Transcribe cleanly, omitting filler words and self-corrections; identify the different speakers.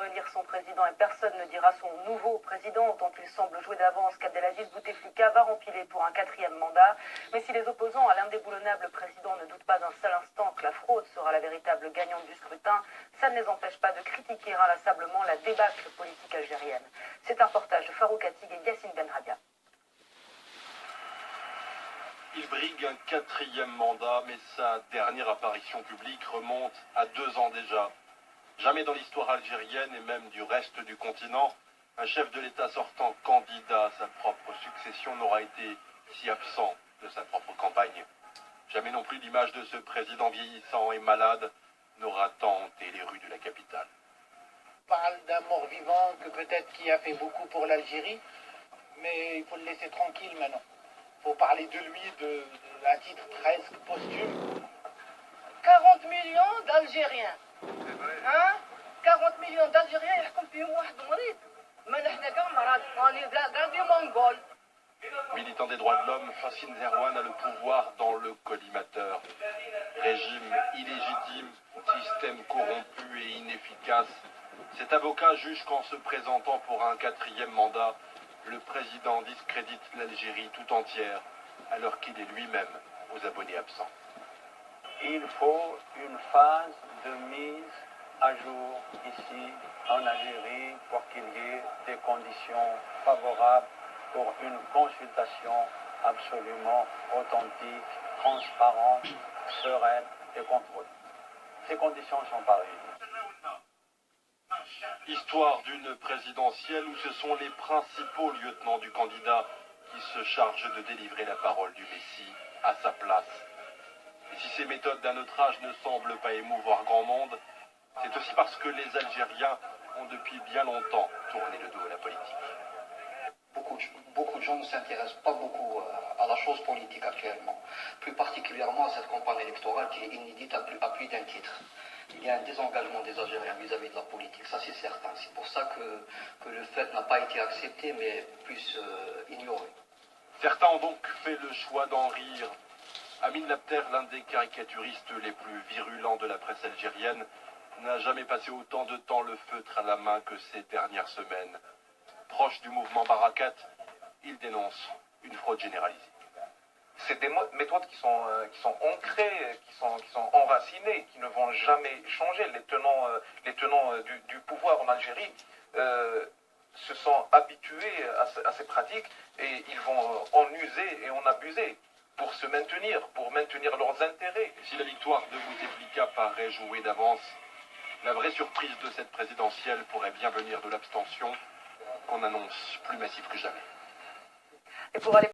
Speaker 1: relire son président et personne ne dira son nouveau président, dont il semble jouer d'avance qu'Abdelaziz Bouteflika va rempiler pour un 4e mandat. Mais si les opposants à l'indéboulonnable président ne doutent pas un seul instant que la fraude sera la véritable gagnante du scrutin, ça ne les empêche pas de critiquer inlassablement la débâcle politique algérienne. C'est un reportage de Farouk Atig et Yassine Benrabia.
Speaker 2: Il brigue un 4e mandat, mais sa dernière apparition publique remonte à 2 ans déjà. Jamais dans l'histoire algérienne et même du reste du continent, un chef de l'État sortant candidat à sa propre succession n'aura été si absent de sa propre campagne. Jamais non plus l'image de ce président vieillissant et malade n'aura tant hanté les rues de la capitale.
Speaker 3: On parle d'un mort-vivant que peut-être qui a fait beaucoup pour l'Algérie, mais il faut le laisser tranquille maintenant. Il faut parler de lui à titre presque posthume.
Speaker 4: 40 millions d'Algériens. Hein 40 millions d'Algériens يحكم فيهم واحد مريض. ما نحن كمرض غادي مونغول.
Speaker 2: Militant des droits de l'homme, Hossein Zerwan a le pouvoir dans le collimateur. Régime illégitime, système corrompu et inefficace. Cet avocat juge qu'en se présentant pour un 4e mandat, le président discrédite l'Algérie tout entière, alors qu'il est lui-même aux abonnés absents.
Speaker 5: Il faut une phase de mise à jour ici en Algérie pour qu'il y ait des conditions favorables pour une consultation absolument authentique, transparente, sereine et contrôlée. Ces conditions ne sont pas réunies.
Speaker 2: Histoire d'une présidentielle où ce sont les principaux lieutenants du candidat qui se chargent de délivrer la parole du Messie à sa place. Et si ces méthodes d'un autre âge ne semblent pas émouvoir grand monde, c'est aussi parce que les Algériens ont depuis bien longtemps tourné le dos à la politique.
Speaker 6: Beaucoup de gens ne s'intéressent pas beaucoup à la chose politique actuellement, plus particulièrement à cette campagne électorale qui est inédite à plus d'un titre. Il y a un désengagement des Algériens vis-à-vis de la politique, ça c'est certain. C'est pour ça que le fait n'a pas été accepté, mais plus ignoré.
Speaker 2: Certains ont donc fait le choix d'en rire. Amin Labter, l'un des caricaturistes les plus virulents de la presse algérienne, n'a jamais passé autant de temps le feutre à la main que ces dernières semaines. Proche du mouvement Barakat, il dénonce une fraude généralisée.
Speaker 7: C'est des méthodes qui sont ancrées, qui sont enracinées, qui ne vont jamais changer. Les tenants du pouvoir en Algérie se sont habitués à ces pratiques et ils vont en user et en abuser pour se maintenir, pour maintenir leurs intérêts.
Speaker 2: Si la victoire de Bouteflika paraît jouée d'avance, la vraie surprise de cette présidentielle pourrait bien venir de l'abstention qu'on annonce plus massive que jamais.
Speaker 1: Et pour aller